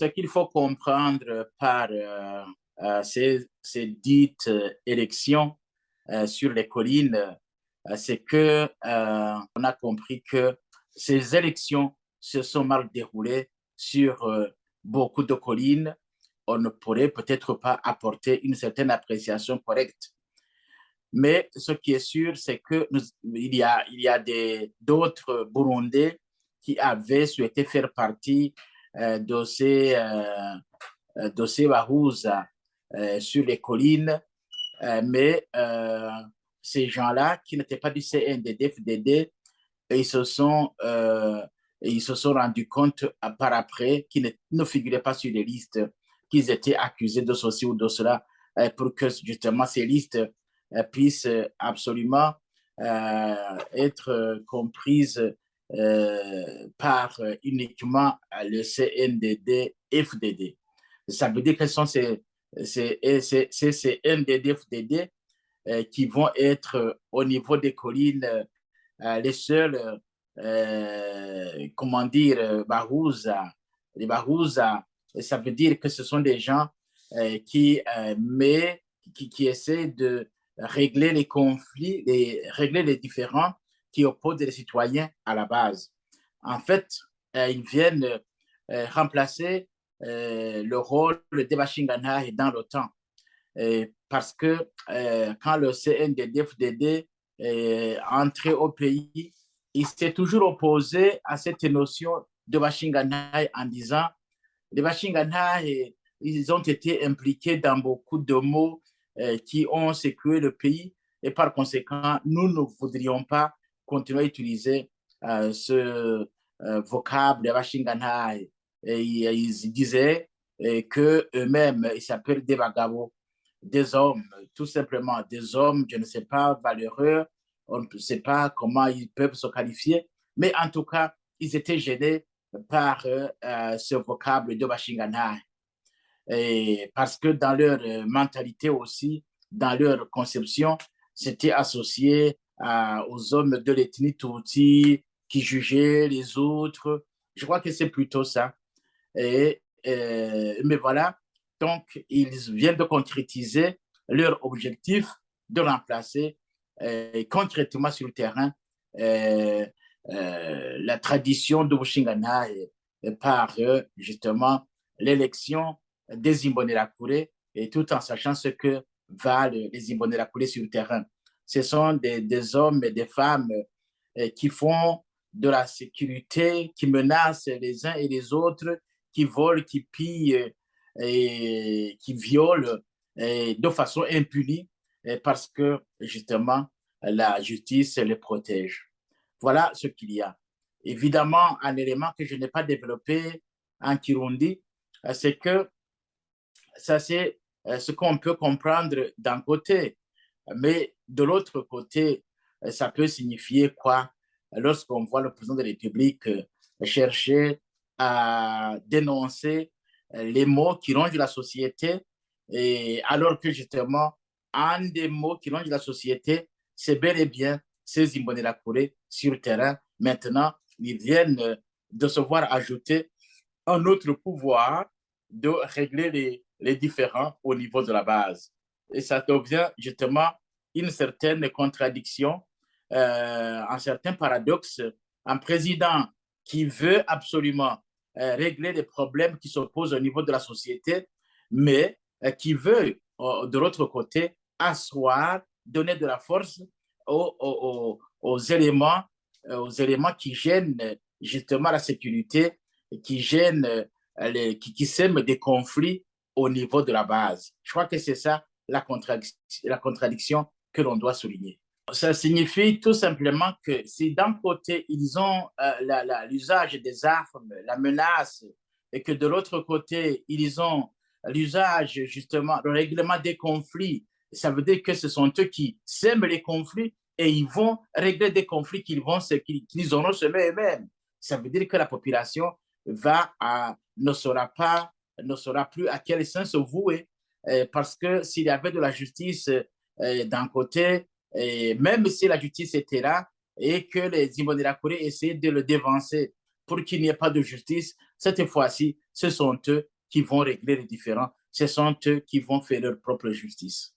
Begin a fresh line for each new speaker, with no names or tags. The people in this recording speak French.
ce qu'il faut comprendre par ces dites élections sur les collines, c'est que on a compris que ces élections se sont mal déroulées sur beaucoup de collines. On ne pourrait peut-être pas apporter une certaine appréciation correcte. Mais ce qui est sûr, c'est qu'il y a d'autres Burundais qui avaient souhaité faire partie de ces Wahuza sur les collines, mais ces gens-là qui n'étaient pas du CNDD-FDD, ils se sont rendus compte par après qu'ils ne figuraient pas sur les listes, qu'ils étaient accusés de ceci ou de cela, pour que justement ces listes puissent absolument être comprises par uniquement le CNDD-FDD. Ça veut dire que ce sont ces CNDD-FDD qui vont être au niveau des collines les seuls, comment dire, Barouza. Les Barouza, ça veut dire que ce sont des gens qui essaient de régler les conflits, régler les différends qui opposent les citoyens à la base. En fait, ils viennent remplacer le rôle de Bashingana dans l'OTAN. Parce que quand le CNDD-FDD est entré au pays, il s'est toujours opposé à cette notion de Bashingana en disant les Bashingana, ils ont été impliqués dans beaucoup de maux qui ont secoué le pays et par conséquent, nous ne voudrions pas continuer à utiliser ce vocable de Bashingana. Et ils disaient qu'eux-mêmes, ils s'appellent des vagabonds, des hommes, tout simplement, des hommes, je ne sais pas, valeureux, on ne sait pas comment ils peuvent se qualifier, mais en tout cas, ils étaient gênés par ce vocable de Bashingana. Et parce que dans leur mentalité aussi, dans leur conception, c'était associé aux hommes de l'ethnie Tutsi qui jugeaient les autres. Je crois que c'est plutôt ça. Mais voilà, donc ils viennent de concrétiser leur objectif de remplacer concrètement sur le terrain la tradition de Bushingana par justement l'élection des Imbonerakure et tout en sachant ce que valent les Imbonerakure sur le terrain. Ce sont des hommes et des femmes qui font de la sécurité, qui menacent les uns et les autres, qui volent, qui pillent et qui violent de façon impunie parce que justement la justice les protège. Voilà ce qu'il y a. Évidemment, un élément que je n'ai pas développé en Kirundi, c'est que ça c'est ce qu'on peut comprendre d'un côté, mais de l'autre côté, ça peut signifier quoi lorsqu'on voit le président de la République chercher à dénoncer les mots qui rongent la société, et alors que justement, un des mots qui rongent la société, c'est bel et bien ces Imbonerakure sur le terrain. Maintenant, ils viennent de se voir ajouter un autre pouvoir de régler les différends au niveau de la base. Et ça devient justement une certaine contradiction, un certain paradoxe. Un président qui veut absolument régler les problèmes qui s'opposent au niveau de la société, mais qui veut, de l'autre côté, asseoir, donner de la force aux éléments qui gênent justement la sécurité, qui gênent, qui sèment des conflits au niveau de la base. Je crois que c'est ça la contradiction que l'on doit souligner. Ça signifie tout simplement que si d'un côté, ils ont l'usage des armes, la menace, et que de l'autre côté, ils ont l'usage, justement, le règlement des conflits, ça veut dire que ce sont eux qui sèment les conflits et ils vont régler des conflits qu'ils auront semés eux-mêmes. Ça veut dire que la population ne saura plus à quel sens se vouer, parce que s'il y avait de la justice d'un côté, et même si la justice était là et que les Imbonerakure essayaient de le dévancer pour qu'il n'y ait pas de justice, cette fois-ci, ce sont eux qui vont régler les différends. Ce sont eux qui vont faire leur propre justice.